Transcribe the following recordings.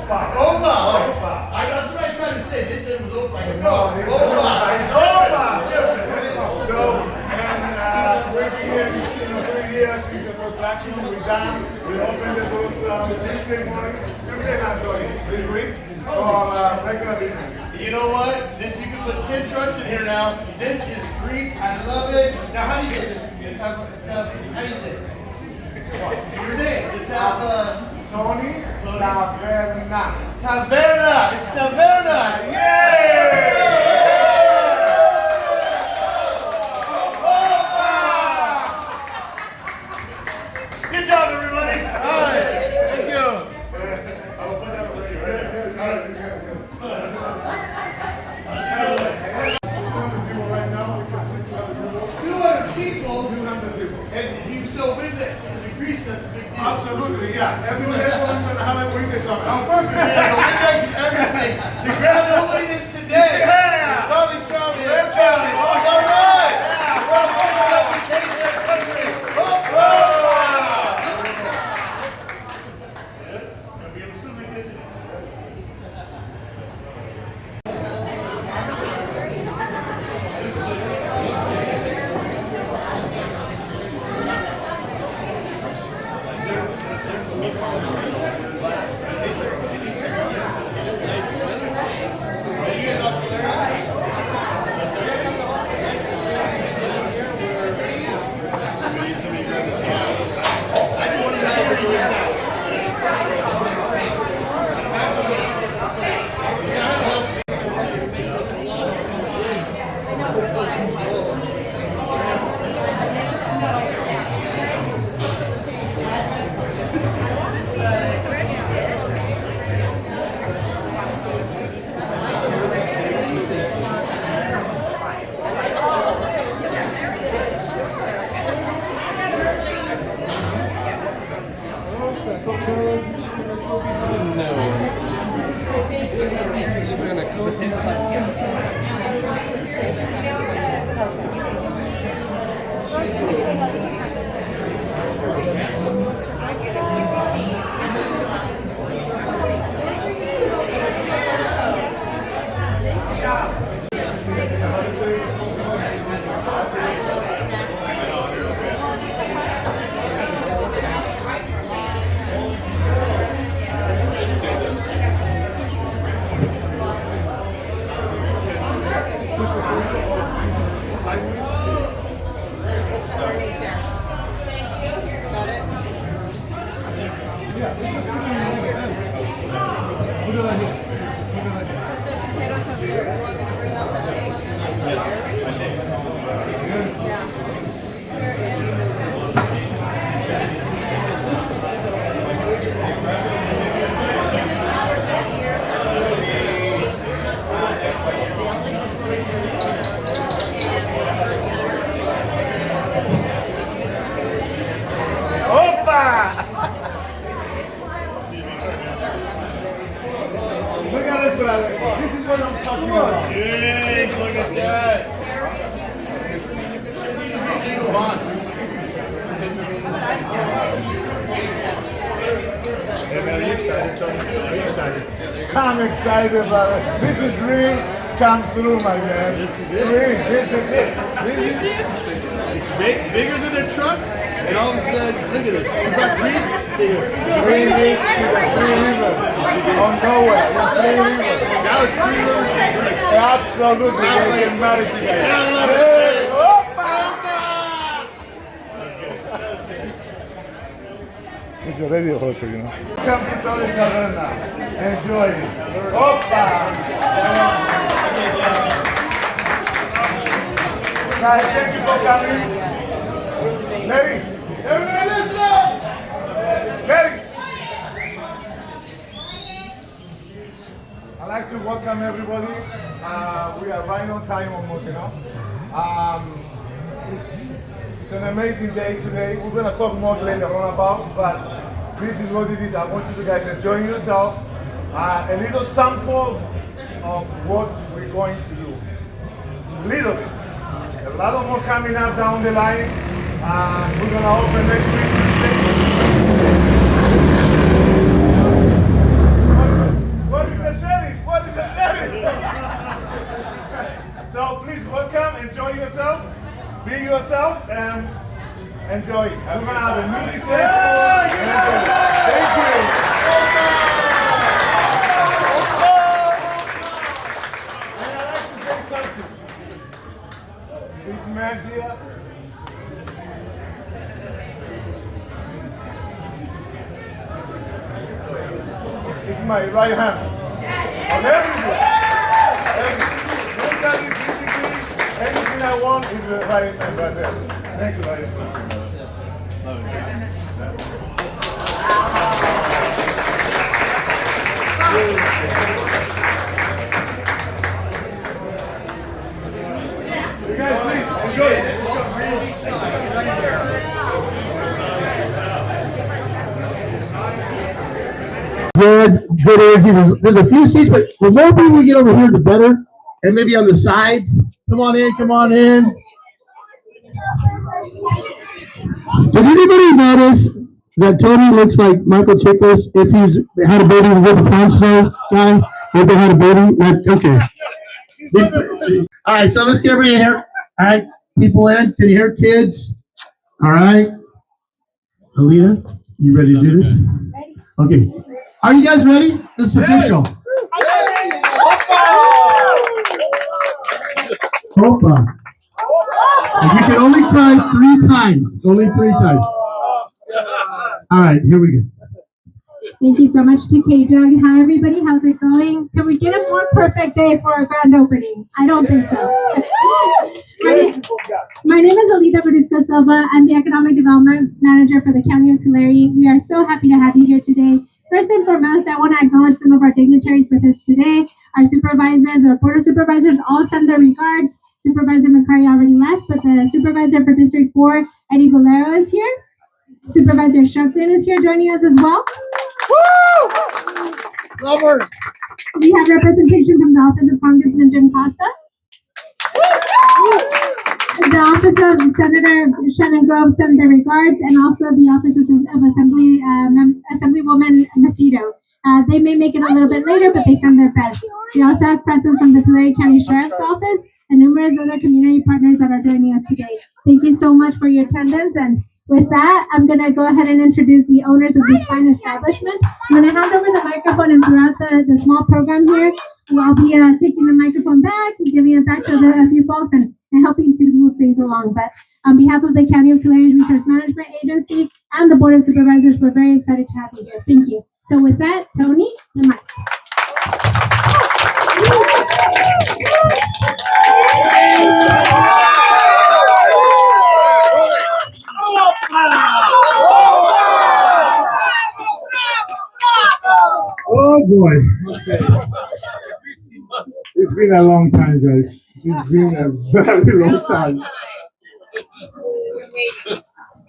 Opa. Opa. Opa. That's what I tried to say. This time was Opa. No, Opa. Opa. So, and we've been here, 3 years since the first action. We're done. We opened the doors Tuesday morning. Tuesday, not sorry, this week for regular business. You know what? This you can put 10 trucks in here now. This is Greece. I love it. Now, how do you say this? How do you say it? Your name? It's Tony's Taverna. Taverna. It's Taverna. Yay! Good job, everybody. All right. Thank you. 200 people. And you so witness. In Greece, that's a big deal. Absolutely, yeah. Everyone's going to have a witness on it. Oh, perfect. Yeah, the witness is everything. The Gran witness today. Yeah. Charlie, let's go. Oh, all right. Look at this, brother. This is what I'm talking about. Hey, look at that. Come on. Are you excited, Tony? Are you excited? I'm excited, brother. This is dream come through, my man. This is it. Dream. This is it. This is it. It's bigger than their truck, and all of a sudden, look at this. You got Greece? Bigger. 3 weeks to the 3 rivers. On nowhere. In 3 rivers. Now it's 3 rivers. Absolutely. They get married together. I love it. Hey, It's a radio also, you know. Come to Taverna. Enjoy it. Opa! Guys, thank you for coming. Larry, everybody listen up! Larry! I'd like to welcome everybody. We are right on time almost, you know. It's an amazing day today. We're going to talk more later on about, but this is what it is. I want you guys to enjoy yourself. A little sample of what we're going to do. Little bit. A lot more coming up down the line. We're going to open next week. Tuesday. my right hand. On everything. Mentally, physically, anything I want is right there. Thank you, right? You guys, please enjoy it. Good energy. There's a few seats, but the more people we get over here, the better. And maybe on the sides. Come on in, come on in. Did anybody notice that Tony looks like Michael Chiklis if he's had a baby with a Pound Snow guy? If they had a baby? Okay. All right, so let's get everybody in here. All right, people in. Can you hear kids? All right. Alita, you ready to do this? Okay. Are you guys ready? This is official. Opa. And you can only cry 3 times. Only 3 times. All right, here we go. Thank you so much to K-Jug. Hi, everybody. How's it going? Can we get a more perfect day for a grand opening? I don't think so. My name is Alita Verduzco Silva. I'm the Economic Development Manager for the County of Tulare. We are so happy to have you here today. First and foremost, I want to acknowledge some of our dignitaries with us today. Our supervisors, our board of supervisors, all send their regards. Supervisor McCarty already left, but the supervisor for District 4, Eddie Valero, is here. Supervisor Shuckton is here joining us as well. Lover. We have representation from the Office of Congressman Jim Costa, the Office of Senator Shannon Grove sent their regards, and also the Office of Assemblywoman Macedo. They may make it a little bit later, but they send their best. We also have presence from the Tulare County Sheriff's Office and numerous other community partners that are joining us today. Thank you so much for your attendance, and with that, I'm going to go ahead and introduce the owners of this fine establishment. I'm going to hand over the microphone, and throughout the small program here, I'll be taking the microphone back, giving it back to a few folks, and helping to move things along. But on behalf of the County of Tulare Resource Management Agency and the Board of Supervisors, we're very excited to have you here. Thank you. So with that, Tony, the mic. Oh boy. Okay. It's been a long time, guys. It's been a very long time.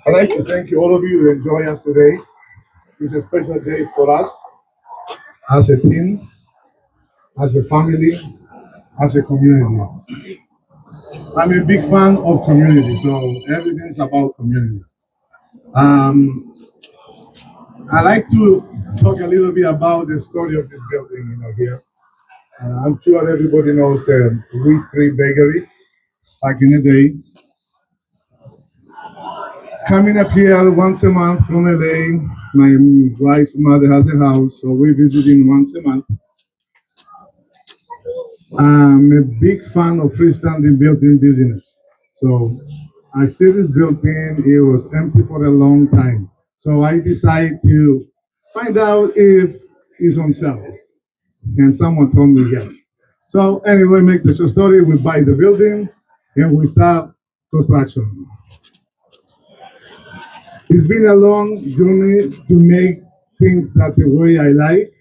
I'd like to thank you, all of you, who enjoy us today. It's a special day for us as a team, as a family, as a community. I'm a big fan of community, so everything's about community. I like to talk a little bit about the story of this building, here. I'm sure everybody knows the Wheat Tree Bakery back in the day. Coming up here once a month from LA, my wife's mother has a house, so we're visiting once a month. I'm a big fan of freestanding building business. So I see this building, it was empty for a long time. So I decided to find out if it's on sale. And someone told me yes. So anyway, make the short story, we buy the building and we start construction. It's been a long journey to make things that the way I like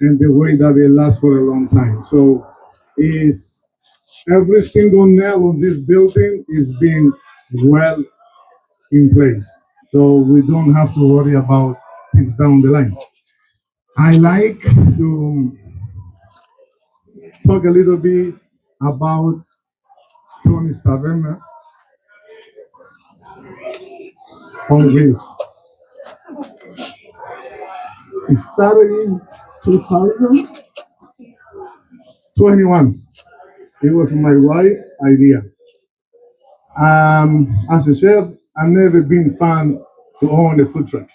and the way that they last for a long time. So is every single nail of this building is being well in place. So we don't have to worry about things down the line. I like to talk a little bit about Tony's Taverna on wheels. It started in 2021. It was my wife's idea. As a chef, I've never been fan to own a food truck.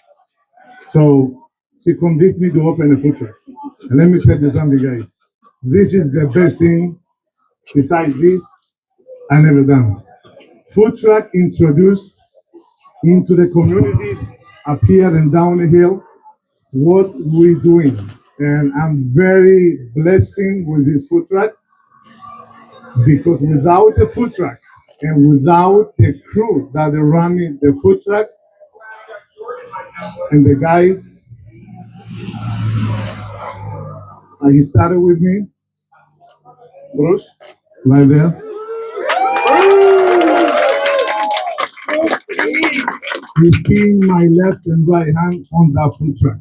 So she convinced me to open a food truck. And let me tell you something, guys. This is the best thing besides this I never done. Food truck introduced into the community up here and down the hill what we're doing and I'm very blessing with this food truck because without the food truck and without the crew that are running the food truck and the guys he started with me, Bruce, right there. He's being my left and right hand on that food truck.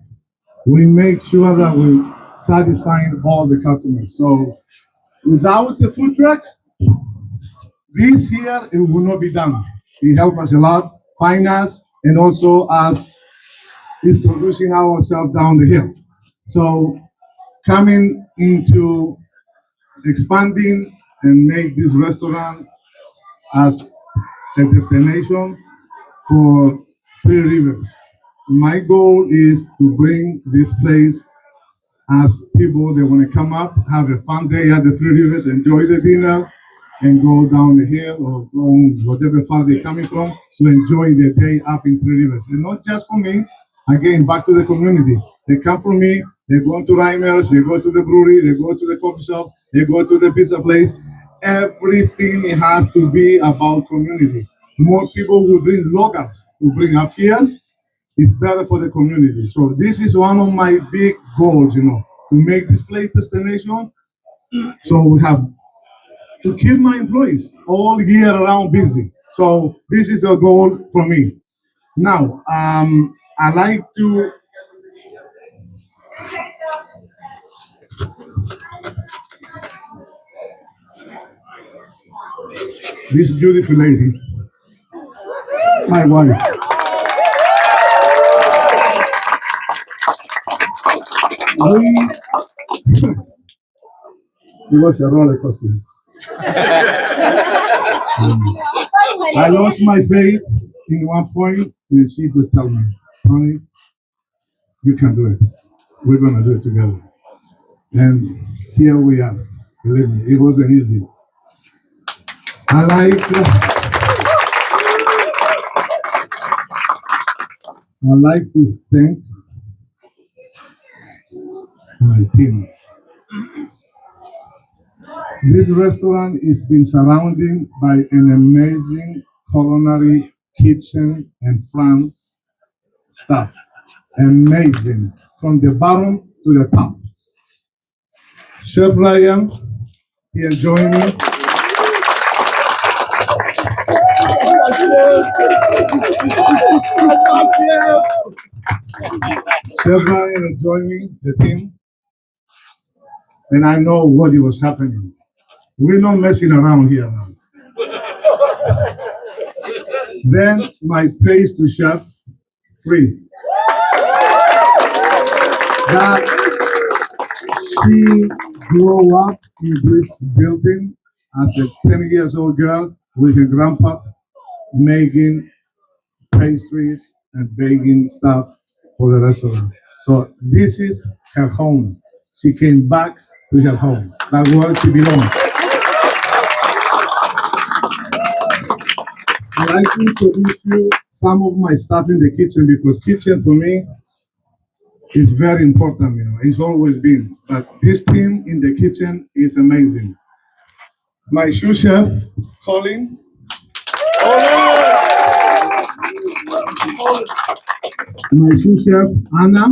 We make sure that we satisfying all the customers. So without the food truck, this here it will not be done. It helped us a lot, find us, and also us introducing ourselves down the hill. So coming into expanding and make this restaurant as a destination for Three Rivers. My goal is to bring this place as people that want to come up, have a fun day at the Three Rivers, enjoy the dinner, and go down the hill or go whatever far they're coming from to enjoy their day up in Three Rivers. And not just for me, again, back to the community. They come from me, they go to Reimers, they go to the brewery, they go to the coffee shop, they go to the pizza place. Everything has to be about community. More people will bring locals, will bring up here. It's better for the community. So this is one of my big goals, to make this place destination. So we have to keep my employees all year around busy. So this is a goal for me. Now, I like to this beautiful lady, my wife. It was a roller coaster. I lost my faith in one point, and she just told me, honey, you can do it. We're going to do it together. And here we are. Believe me, it wasn't easy. I like to thank my team. This restaurant is been surrounded by an amazing culinary kitchen and front staff. Amazing. From the bottom to the top. Chef Ryan, he joined me. Chef Ryan joined me, the team. And I know what it was happening. We're not messing around here now. Then my pastry chef, free. That she grew up in this building as a 10 years old girl with her grandpa making pastries and baking stuff for the restaurant. So this is her home. She came back to her home. That's where she belongs. I like to introduce you some of my stuff in the kitchen because kitchen for me is very important. It's always been. But this team in the kitchen is amazing. My sous chef, Colin. My sous chef, Anna.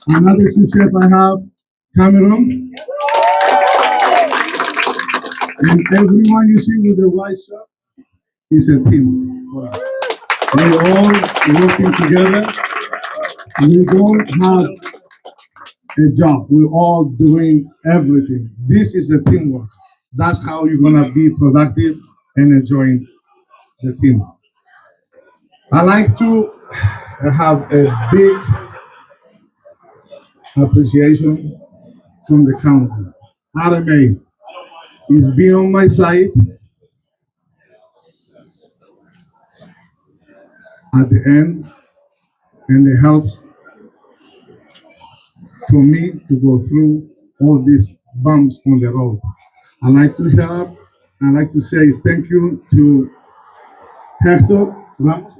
Another sous chef I have, Cameron. And everyone you see with the white shirt is a team for us. We're all working together. We don't have a job. We're all doing everything. This is the teamwork. That's how you're gonna be productive and enjoying the team. I like to have a big appreciation from the county. RMA is being on my side at the end, and it helps for me to go through all these bumps on the road. I like to say thank you to Hector Ramos.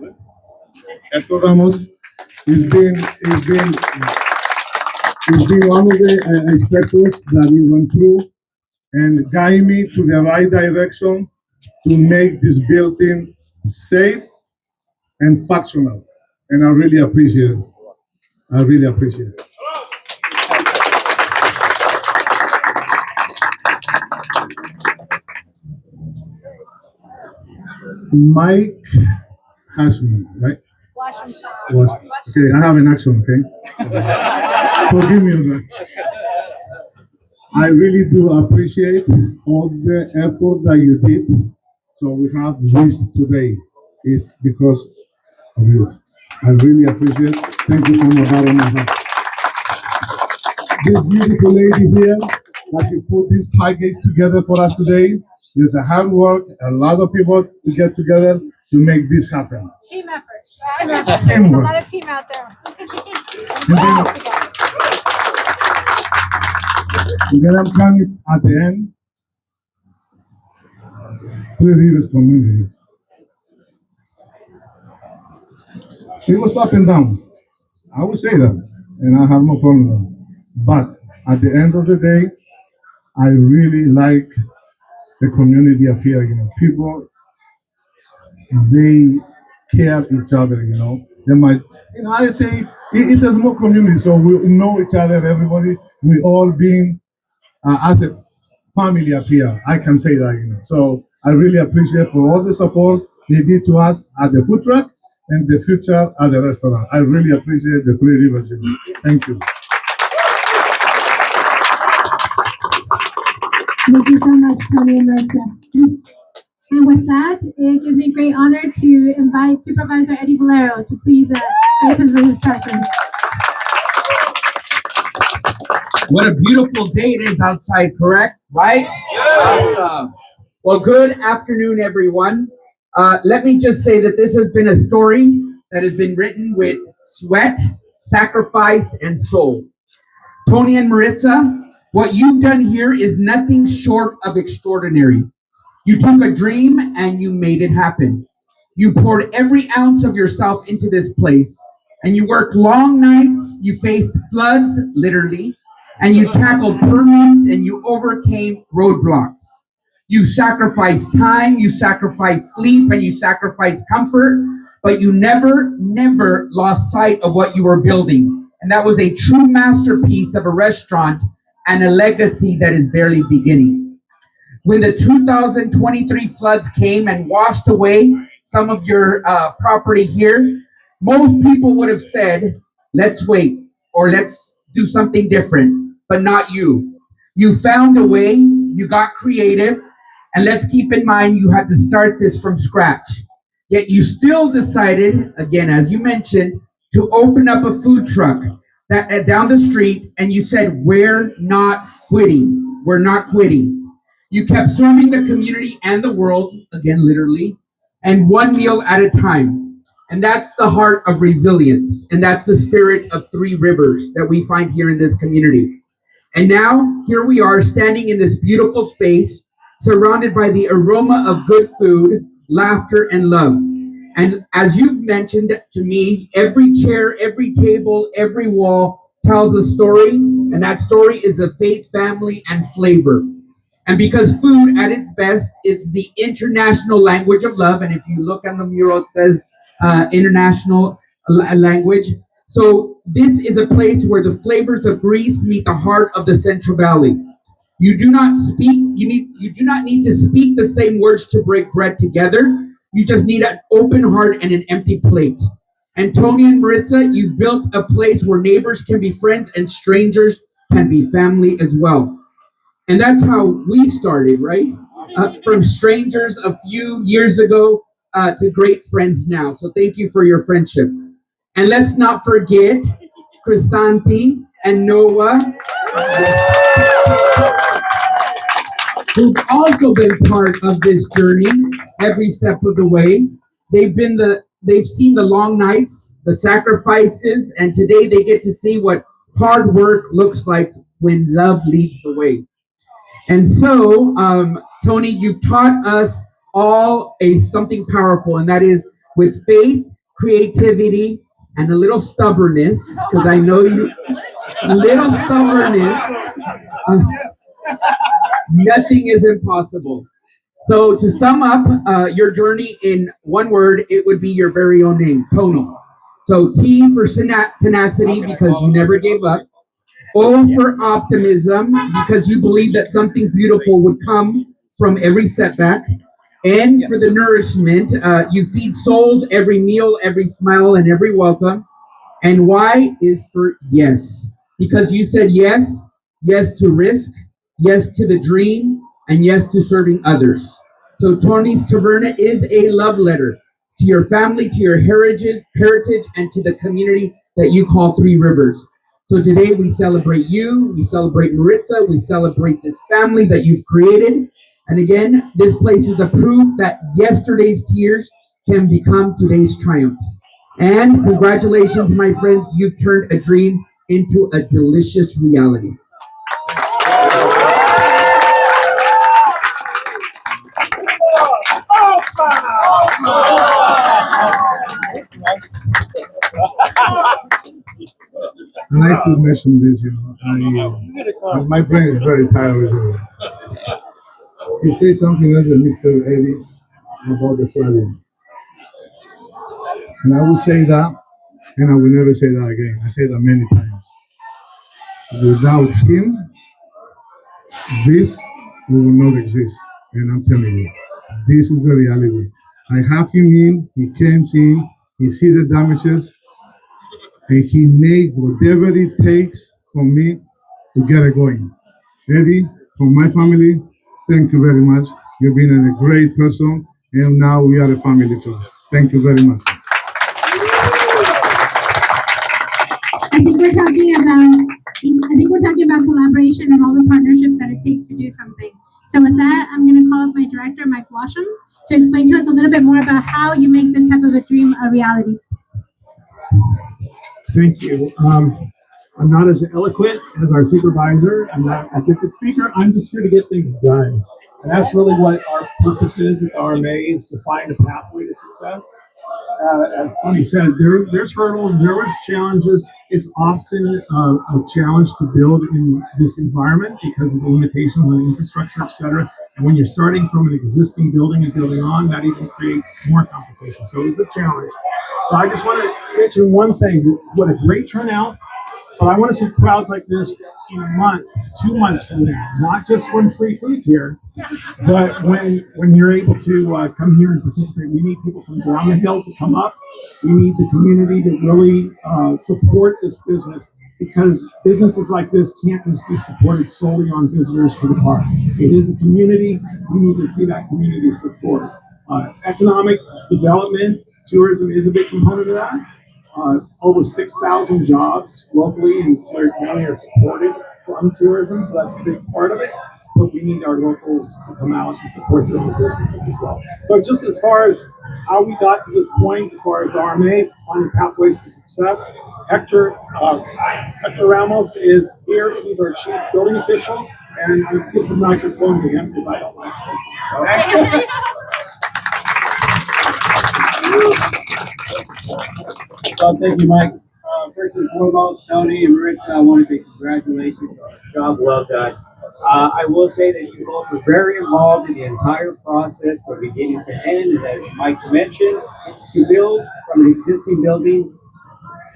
Hector Ramos it's been one of the inspectors that we went through and guide me to the right direction to make this building safe and functional. And I really appreciate it. I really appreciate it. Mike Hashman, right? Was okay. I have an accent. Okay, forgive me on that. I really do appreciate all the effort that you did. So we have this today. It's because of you. I really appreciate it. Thank you from the bottom of my heart. This beautiful lady here, that she put this package together for us today. There's a hard work, a lot of people to get together to make this happen. Team effort. Team effort. There's a Teamwork. lot of team out there. And then I'm coming at the end. Three Rivers community. It was up and down. I would say that, and I have no problem with that. But at the end of the day, I really like the community up here. You know, people, they care each other. You know, they might. You know, I say it's a small community, so we know each other. Everybody, we all being as a family up here. I can say that. You know, so I really appreciate for all the support they did to us at the food truck and the future at the restaurant. I really appreciate the Three Rivers. You know. Thank you. Thank you so much, Tony and Marissa. And with that, it gives me great honor to invite Supervisor Eddie Valero to please grace us with his presence. What a beautiful day it is outside, correct? Right? Yes. Awesome. Well, good afternoon, everyone. Let me just say that this has been a story that has been written with sweat, sacrifice, and soul. Tony and Maritza, what you've done here is nothing short of extraordinary. You took a dream and you made it happen. You poured every ounce of yourself into this place, and you worked long nights, you faced floods, literally, and you tackled permits and you overcame roadblocks. You sacrificed time, you sacrificed sleep, and you sacrificed comfort, but you never lost sight of what you were building. And that was a true masterpiece of a restaurant and a legacy that is barely beginning. When the 2023 floods came and washed away some of your property here, most people would have said, let's wait, or let's do something different, but not you. You found a way, you got creative, and let's keep in mind you had to start this from scratch. Yet you still decided, again, as you mentioned, to open up a food truck that down the street, and you said, we're not quitting. We're not quitting. You kept serving the community and the world, again, literally, and one meal at a time. And that's the heart of resilience. And that's the spirit of Three Rivers that we find here in this community. And now, here we are standing in this beautiful space, surrounded by the aroma of good food, laughter, and love. And as you've mentioned to me, every chair, every table, every wall tells a story. And that story is of faith, family, and flavor. And because food at its best is the international language of love, and if you look on the mural, it says international language. So this is a place where the flavors of Greece meet the heart of the Central Valley. You do not need to speak the same words to break bread together. You just need an open heart and an empty plate. And Tony and Maritza, you've built a place where neighbors can be friends and strangers can be family as well. And that's how we started, right? From strangers a few years ago to great friends now. So thank you for your friendship. And let's not forget Crisanti and Noah, who've also been part of this journey every step of the way. They've seen the long nights, the sacrifices, and today they get to see what hard work looks like when love leads the way. And so, Tony, you've taught us all something powerful, and that is with faith, creativity, and a little stubbornness, because I know you, a little stubbornness, uh, nothing is impossible. So to sum up your journey in one word, it would be your very own name, Tony. So T for tenacity, because you never gave up. O for optimism, because you believe that something beautiful would come from every setback. N for the nourishment, you feed souls every meal, every smile, and every welcome. And Y is for yes, because you said yes, yes to risk, yes to the dream, and yes to serving others. So Tony's Taverna is a love letter to your family, to your heritage, and to the community that you call Three Rivers. So today we celebrate you, we celebrate Maritza, we celebrate this family that you've created. And again, this place is a proof that yesterday's tears can become today's triumphs. And congratulations, my friend, you've turned a dream into a delicious reality. I like to mention this, my brain is very tired with it. He said something else to Mr. Eddie about the flooding. And I will say that, and I will never say that again. I say that many times. Without him, this will not exist. And I'm telling you, this is the reality. I have him in, he came in, he see the damages, and he made whatever it takes for me to get it going. Eddie, from my family, thank you very much. You've been a great person, and now we are a family too. Thank you very much. I think we're talking about collaboration and all the partnerships that it takes to do something. So with that, I'm going to call up my director, Mike Washam, to explain to us a little bit more about how you make this type of a dream a reality. Thank you. I'm not as eloquent as our supervisor. I'm not a gifted speaker. I'm just here to get things done. And that's really what our purpose is at RMA, is to find a pathway to success. As Tony said, there's hurdles, there was challenges. It's often a challenge to build in this environment because of the limitations on infrastructure, et cetera. And when you're starting from an existing building and building on, that even creates more complications. So it's a challenge. So I just want to mention one thing. What a great turnout. But I want to see crowds like this in a month, 2 months from now, not just when free food's here, but when you're able to come here and participate. We need people from around the hill to come up. We need the community to really support this business, because businesses like this can't just be supported solely on visitors to the park. It is a community. We need to see that community support. Economic development, tourism is a big component of that. Over 6,000 jobs locally in Tulare County are supported from tourism, so that's a big part of it. But we need our locals to come out and support their own businesses as well. So just as far as how we got to this point, as far as RMA, finding pathways to success, Hector Ramos is here. He's our chief building official, and I give the microphone to him because I don't like speaking. Well, thank you, Mike. First and foremost, Tony and Maritza, I want to say congratulations. Job well done. I will say that you both were very involved in the entire process from beginning to end, and as Mike mentioned, to build from an existing building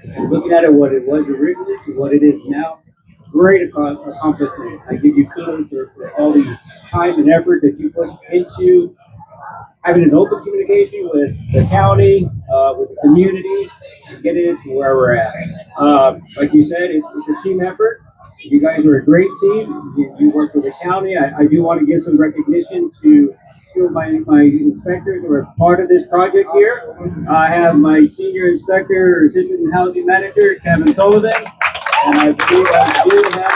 and looking at it what it was originally to what it is now. Great accomplishment. I give you kudos for all the time and effort that you put into having an open communication with the county, with the community, and getting it to where we're at. Like you said, it's a team effort. You guys are a great team. You work with the county. I do want to give some recognition to two of my inspectors who are part of this project here. I have my senior inspector, assistant housing manager, Kevin Sullivan, and I believe I do have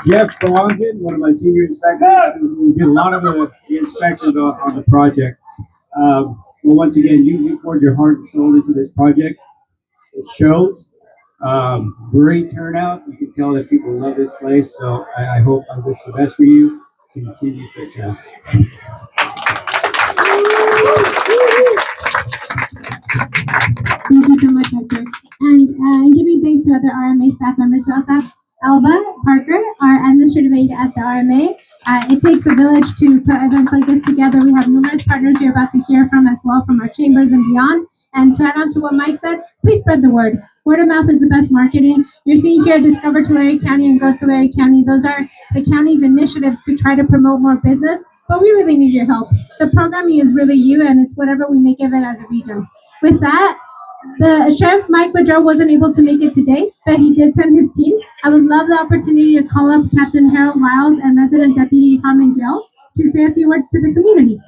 Jeff Brogdon, one of my senior inspectors, who did a lot of the inspections on the project. Well, once again, you poured your heart and soul into this project. It shows. Great turnout. You can tell that people love this place. So I hope I wish the best for you. Continued success. Thank you so much, Hector. And in giving thanks to other RMA staff members, we also have Alba Parker, our administrative aide at the RMA. It takes a village to put events like this together. We have numerous partners you're about to hear from as well from our chambers and beyond. And to add on to what Mike said, please spread the word. Word of mouth is the best marketing. You're seeing here Discover Tulare County and Grow Tulare County. Those are the county's initiatives to try to promote more business, but we really need your help. The programming is really you, and it's whatever we make of it as a region. With that, the Sheriff Mike Woodrow wasn't able to make it today, but he did send his team. I would love the opportunity to call up Captain Harold Lyles and Resident Deputy Harmon Gill to say a few words to the community.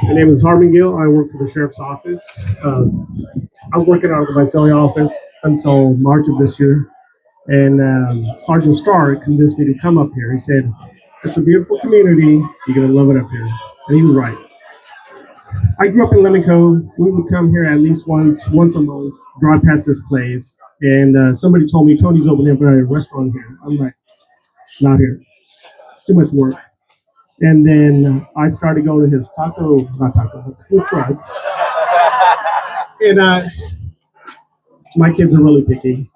My name is Harmon Gill. I work for the Sheriff's Office. I was working out of the Visalia office until March of this year. And Sergeant Starr convinced me to come up here. He said, it's a beautiful community. You're going to love it up here. And he was right. I grew up in Lemon Cove. We would come here at least once a month, drive past this place. And somebody told me, Tony's opening up a restaurant here. I'm like, not here. It's too much work. And then I started going to his food truck. And my kids are really picky,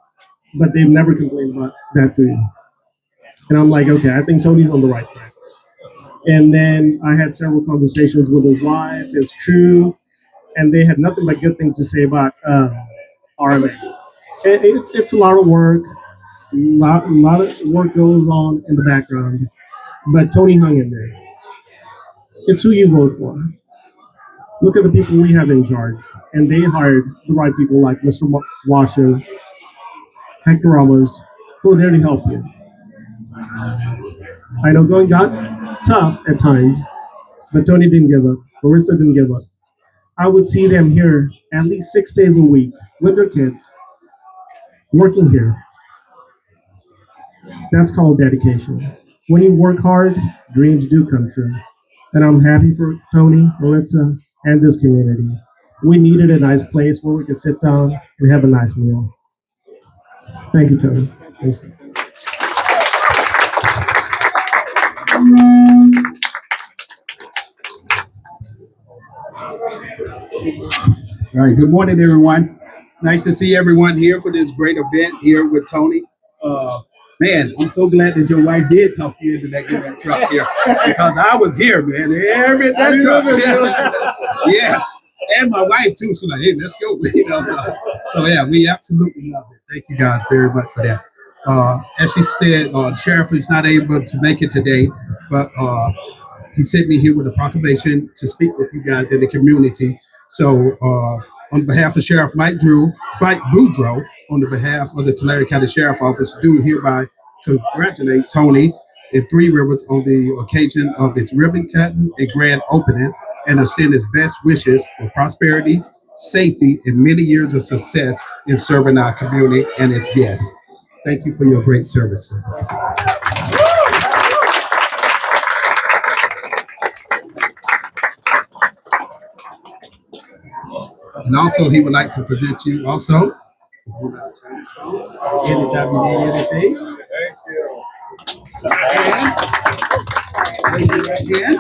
but they've never complained about that food. And I'm like, okay, I think Tony's on the right track. And then I had several conversations with his wife, his crew, and they had nothing but good things to say about RMA. It's a lot of work. A lot of work goes on in the background. But Tony hung in there. It's who you vote for. Look at the people we have in charge. And they hired the right people like Mr. Washer, Hector Ramos, who are there to help you. I know going got tough at times, but Tony didn't give up. Marissa didn't give up. I would see them here at least 6 days a week with their kids, working here. That's called dedication. When you work hard, dreams do come true. And I'm happy for Tony, Marissa, and this community. We needed a nice place where we could sit down and have a nice meal. Thank you, Tony. Thanks. All right, good morning, everyone. Nice to see everyone here for this great event here with Tony. Man, I'm so glad that your wife did talk you into that truck here because I was here, man. Every that truck, yes, and my wife too. She's like, "Hey, let's go," So yeah, we absolutely love it. Thank you guys very much for that. As she said, the sheriff is not able to make it today, but he sent me here with a proclamation to speak with you guys in the community. So on behalf of Sheriff Mike Boudreaux, on the behalf of the Tulare County Sheriff Office, do hereby congratulate Tony and Three Rivers on the occasion of its ribbon cutting and grand opening and extend his best wishes for prosperity, safety, and many years of success in serving our community and its guests. Thank you for your great service, sir. And also, he would like to present you also. Anytime you need anything. Thank you. Again.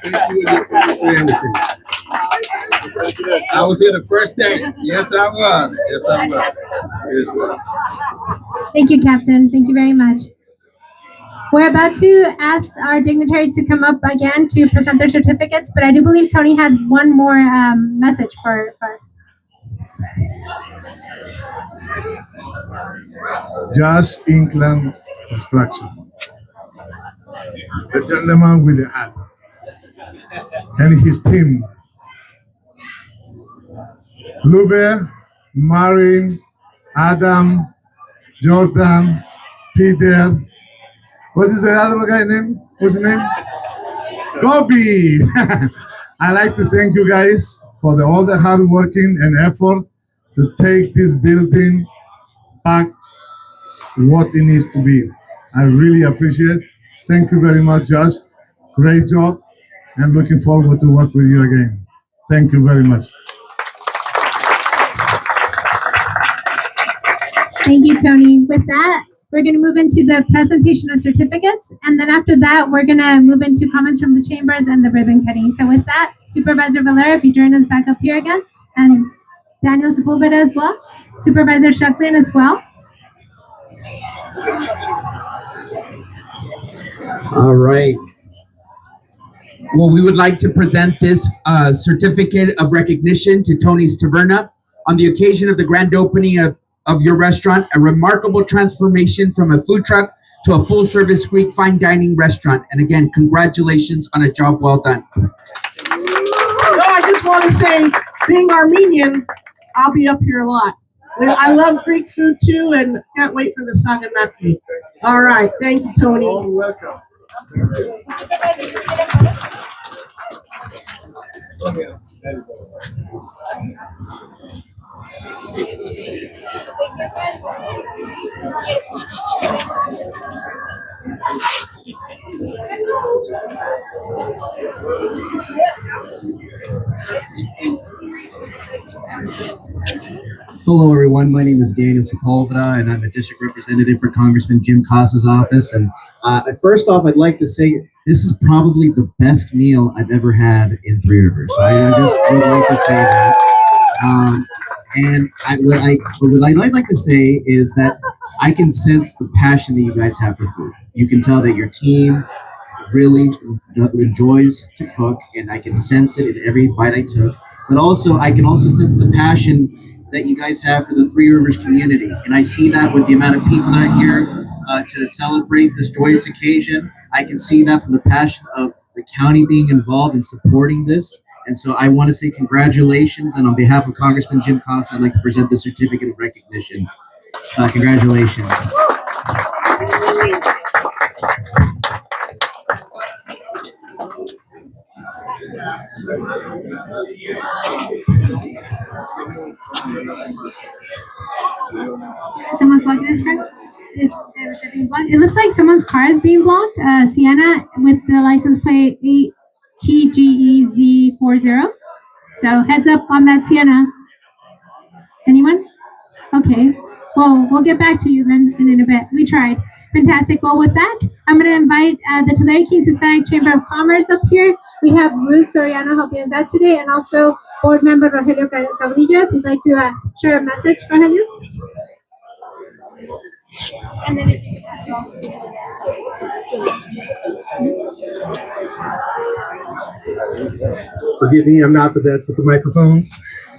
Thank you for everything. I was here the first day. Yes, I was. Yes, I was. Yes, Thank you, Captain. Thank you very much. We're about to ask our dignitaries to come up again to present their certificates, but I do believe Tony had one more message for us. Josh Inkland Construction. The gentleman with the hat. And his team. Lube, Marin, Adam, Jordan, Peter. What is the other guy name? What's his name? Kobe. I'd like to thank you guys for all the hard working and effort to take this building back what it needs to be. I really appreciate it. Thank you very much, Josh. Great job, and looking forward to work with you again. Thank you very much. Thank you, Tony. With that, we're going to move into the presentation of certificates, and then after that, we're going to move into comments from the chambers and the ribbon cutting. So with that, Supervisor Valera, if you join us back up here again, and Daniel Sepulveda as well, Supervisor Shucklin as well. All right. Well, we would like to present this certificate of recognition to Tony's Taverna on the occasion of the grand opening of your restaurant, a remarkable transformation from a food truck to a full-service Greek fine dining restaurant. And again, congratulations on a job well done. So I just want to say, being Armenian, I'll be up here a lot. I love Greek food too, and can't wait for the saganaki. All right, thank you, Tony. You're welcome. Hello, everyone. My name is Daniel Sepulveda, and I'm a district representative for Congressman Jim Costa's office. And first off, I'd like to say this is probably the best meal I've ever had in Three Rivers. So I just would like to say that. What I'd like to say is that I can sense the passion that you guys have for food. You can tell that your team really enjoys to cook, and I can sense it in every bite I took. But also, I can also sense the passion that you guys have for the Three Rivers community. And I see that with the amount of people that are here to celebrate this joyous occasion. I can see that from the passion of the county being involved in supporting this. And so I want to say congratulations. And on behalf of Congressman Jim Costa, I'd like to present the certificate of recognition. Congratulations. Someone's blocking this, right? They're being blocked. It looks like someone's car is being blocked. Sienna with the license plate 8TGEZ40. So heads up on that, Sienna. Anyone? Okay. Well, we'll get back to you then in a bit. We tried. Fantastic. Well, with that, I'm going to invite the Tulare Kings Hispanic Chamber of Commerce up here. We have Ruth Soriano helping us out today, and also board member Rogelio Caudillo. If you'd like to share a message, Rogelio. And then if you could pass it off to Forgive me, I'm not the best with the microphones.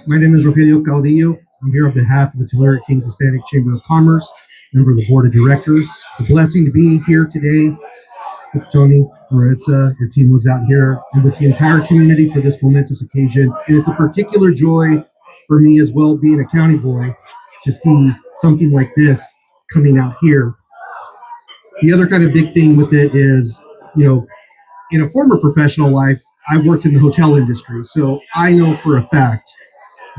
My name is Rogelio Caudillo. I'm here on behalf of the Tulare Kings Hispanic Chamber of Commerce, member of the board of directors. It's a blessing to be here today with Tony, Maritza, your team was out here, and with the entire community for this momentous occasion. And it's a particular joy for me as well, being a county boy, to see something like this coming out here. The other kind of big thing with it is, in a former professional life, I worked in the hotel industry. So I know for a fact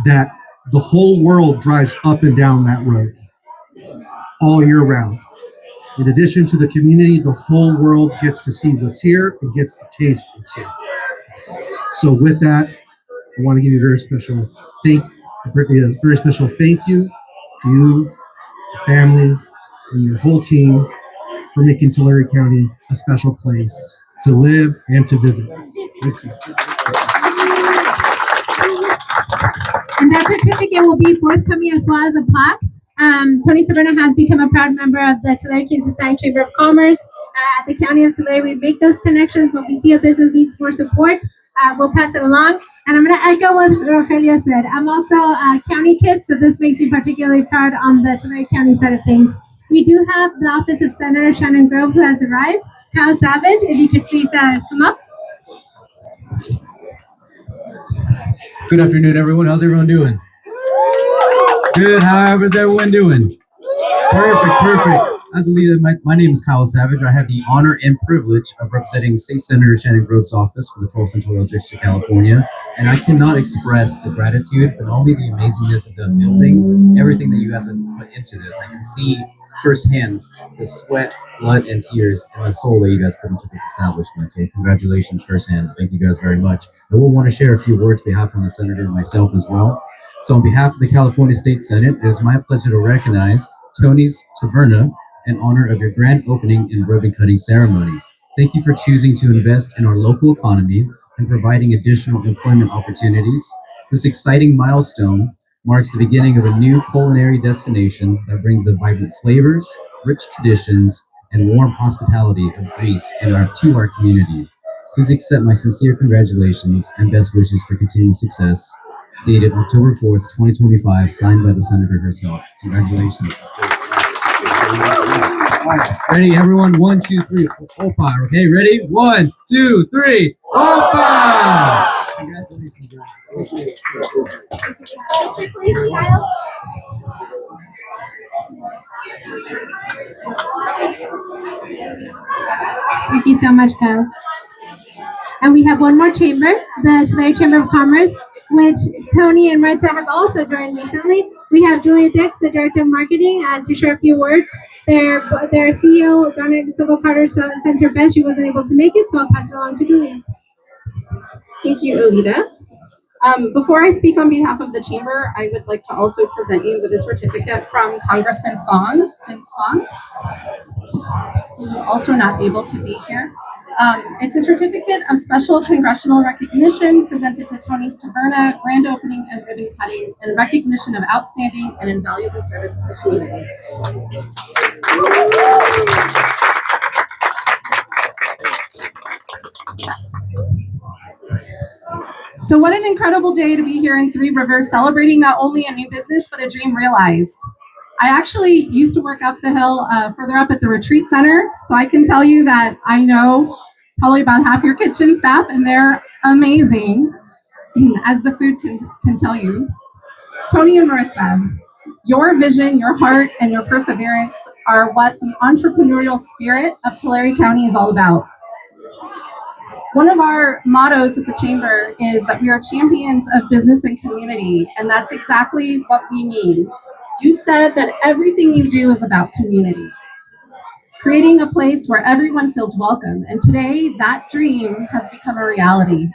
that the whole world drives up and down that road all year round. In addition to the community, the whole world gets to see what's here and gets to taste what's here. So with that, I want to give you a very special thank you to you, your family, and your whole team for making Tulare County a special place to live and to visit. Thank you. And that certificate will be forthcoming as well as a plaque. Tony Taverna has become a proud member of the Tulare Kings Hispanic Chamber of Commerce. At the County of Tulare, we make those connections. When we see a business needs more support, we'll pass it along. And I'm going to echo what Rogelio said. I'm also a county kid, so this makes me particularly proud on the Tulare County side of things. We do have the office of Senator Shannon Grove, who has arrived. Kyle Savage, if you could please come up. Good afternoon, everyone. How's everyone doing? Good. How is everyone doing? Perfect. As a leader, my name is Kyle Savage. I have the honor and privilege of representing State Senator Shannon Grove's office for the 12th Central District of California. And I cannot express the gratitude, but only the amazingness of the building, everything that you guys have put into this. I can see firsthand the sweat, blood, and tears and the soul that you guys put into this establishment. So congratulations firsthand. Thank you guys very much. I will want to share a few words on behalf of the Senator and myself as well. So on behalf of the California State Senate, it is my pleasure to recognize Tony's Taverna in honor of your grand opening and ribbon cutting ceremony. Thank you for choosing to invest in our local economy and providing additional employment opportunities. This exciting milestone marks the beginning of a new culinary destination that brings the vibrant flavors, rich traditions, and warm hospitality of Greece to our community. Please accept my sincere congratulations and best wishes for continued success. Dated October 4th, 2025, signed by the Senator herself. Congratulations. Ready, everyone? 1, 2, 3. Opa. Okay, ready? 1, 2, 3. Opa! Congratulations, guys. Thank you so much, Kyle. And we have one more chamber, the Tulare Chamber of Commerce, which Tony and Maritza have also joined recently. We have Julia Dix, the Director of Marketing, to share a few words. Their CEO, Donna Silva Carter, sends her best. She wasn't able to make it, so I'll pass it along to Julia. Thank you, Alita. Before I speak on behalf of the Chamber, I would like to also present you with a certificate from Congressman Vince Fong. He was also not able to be here. It's a certificate of special congressional recognition presented to Tony's Taverna, grand opening and ribbon cutting, in recognition of outstanding and invaluable service to the community. So what an incredible day to be here in Three Rivers, celebrating not only a new business, but a dream realized. I actually used to work up the hill, further up at the retreat center, so I can tell you that I know probably about half your kitchen staff, and they're amazing, as the food can tell you. Tony and Maritza, your vision, your heart, and your perseverance are what the entrepreneurial spirit of Tulare County is all about. One of our mottos at the Chamber is that we are champions of business and community, and that's exactly what we mean. You said that everything you do is about community, creating a place where everyone feels welcome, and today that dream has become a reality.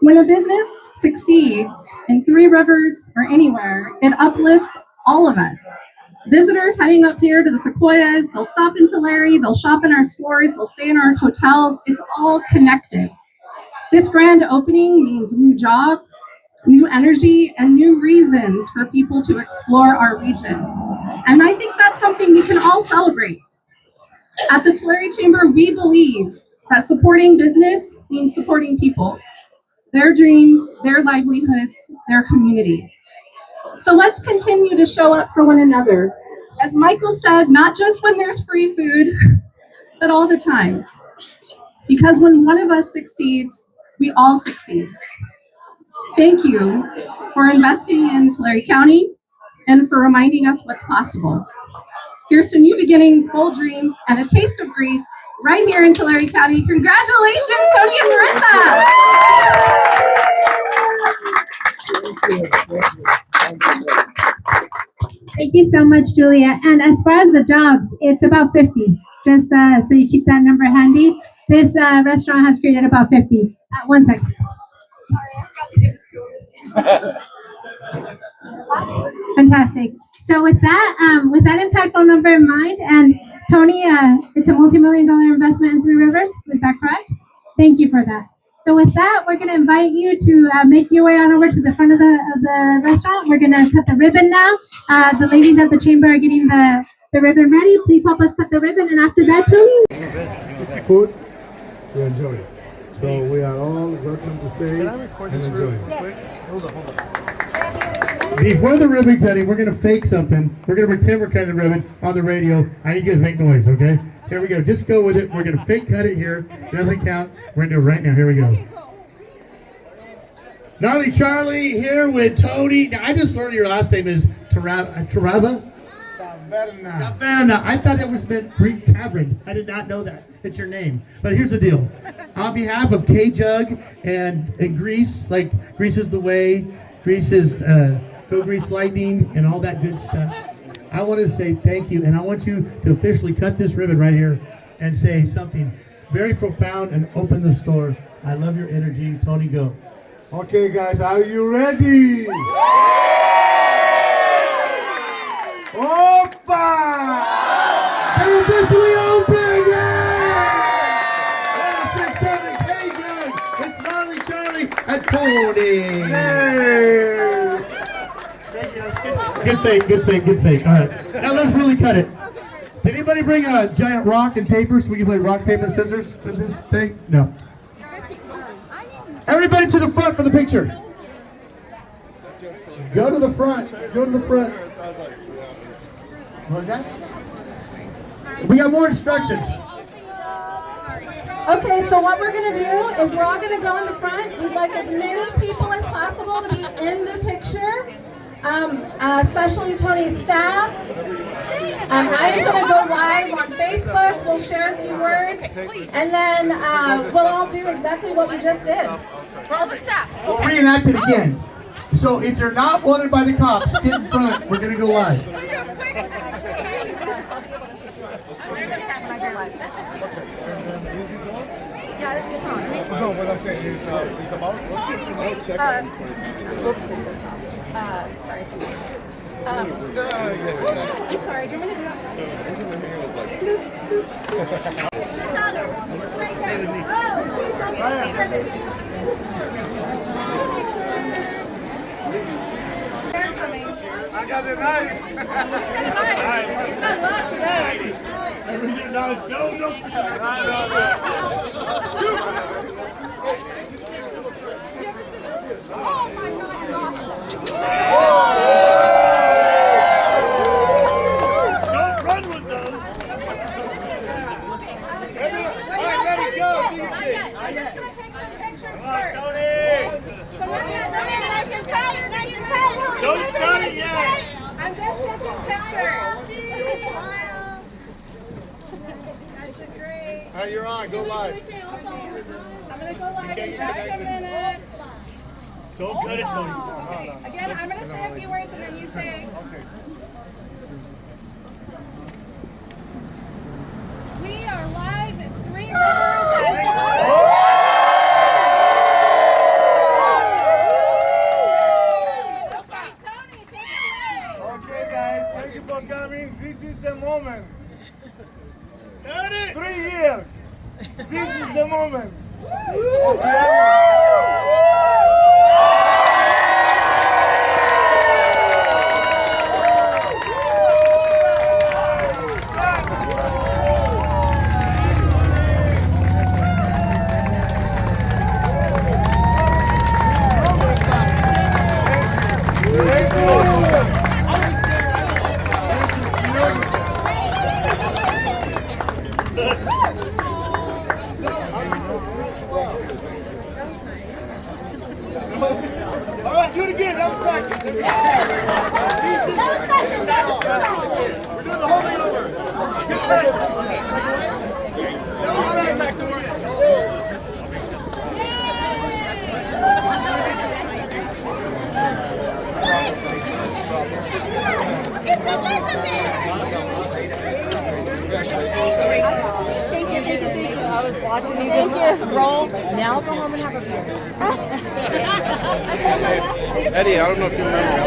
When a business succeeds in Three Rivers or anywhere, it uplifts all of us. Visitors heading up here to the Sequoias, they'll stop in Tulare, they'll shop in our stores, they'll stay in our hotels. It's all connected. This grand opening means new jobs, new energy, and new reasons for people to explore our region. And I think that's something we can all celebrate. At the Tulare Chamber, we believe that supporting business means supporting people, their dreams, their livelihoods, their communities. So let's continue to show up for one another. As Michael said, not just when there's free food, but all the time. Because when one of us succeeds, we all succeed. Thank you for investing in Tulare County and for reminding us what's possible. Here's to new beginnings, bold dreams, and a taste of Greece right here in Tulare County. Congratulations, Tony and Marissa! Thank you so much, Julia. And as far as the jobs, it's about 50. Just so you keep that number handy. This restaurant has created about 50. 1 second. Fantastic. So with that impactful number in mind, and Tony, it's a multi-million-dollar investment in Three Rivers. Is that correct? Thank you for that. So with that, we're going to invite you to make your way on over to the front of the restaurant. We're going to cut the ribbon now. The ladies at the chamber are getting the ribbon ready. Please help us cut the ribbon. And after that, Tony. Food to enjoy. So we are all welcome to stay and enjoy. Hold on. Before the ribbon cutting, we're going to fake something. We're going to pretend we're cutting the ribbon on the radio. I need you guys to make noise, okay? Here we go. Just go with it. We're going to fake cut it here. Doesn't count. We're going to do it right now. Here we go. Gnarly Charlie here with Tony. Now, I just learned your last name is Tarava? Taverna. I thought it was meant Greek tavern. I did not know that. It's your name. But here's the deal. On behalf of K-Jug and Greece, like Greece is the way, Greece is Go Grease Lightning and all that good stuff. I want to say thank you, and I want you to officially cut this ribbon right here and say something very profound and open the store. I love your energy. Tony, go. Okay, guys, are you ready? Opa! They're officially open! Yeah! 6, 7, hey, Greg! It's Gnarly Charlie And Tony! Hey! Good fake. All right. Now let's really cut it. Did anybody bring a giant rock and paper so we can play rock, paper, scissors with this thing? No. Everybody to the front for the picture. Go to the front. What was that? We got more instructions. Okay, so what we're gonna do is we're all gonna go in the front. We'd like as many people as possible to be in the picture, especially Tony's staff. I am gonna go live on Facebook. We'll share a few words, and then we'll all do exactly what we just did. We'll reenact it again. So if you're not wanted by the cops, get in front. We're gonna go live. No, what I'm saying is, it's about. Sorry. Sorry, do you want me to do that? I got the knife. He's got lots of knives. Everything knives. No. Don't run with those. Let it go. Don't cut it yet. I'm just taking pictures. All right, you're on. Go live. I'm gonna go live in just a minute. Don't cut it, Tony. Okay. Again, I'm gonna say a few words and then you say. We are live at Three Okay, guys, thank you for coming. This is the moment. Cut it. 3 years. This is the moment. All right, do it again. That was practice. We're doing the whole thing over. Get back to work. Thank you. I was watching you just roll. Now go home and have a beer. Eddie, I don't know if you remember.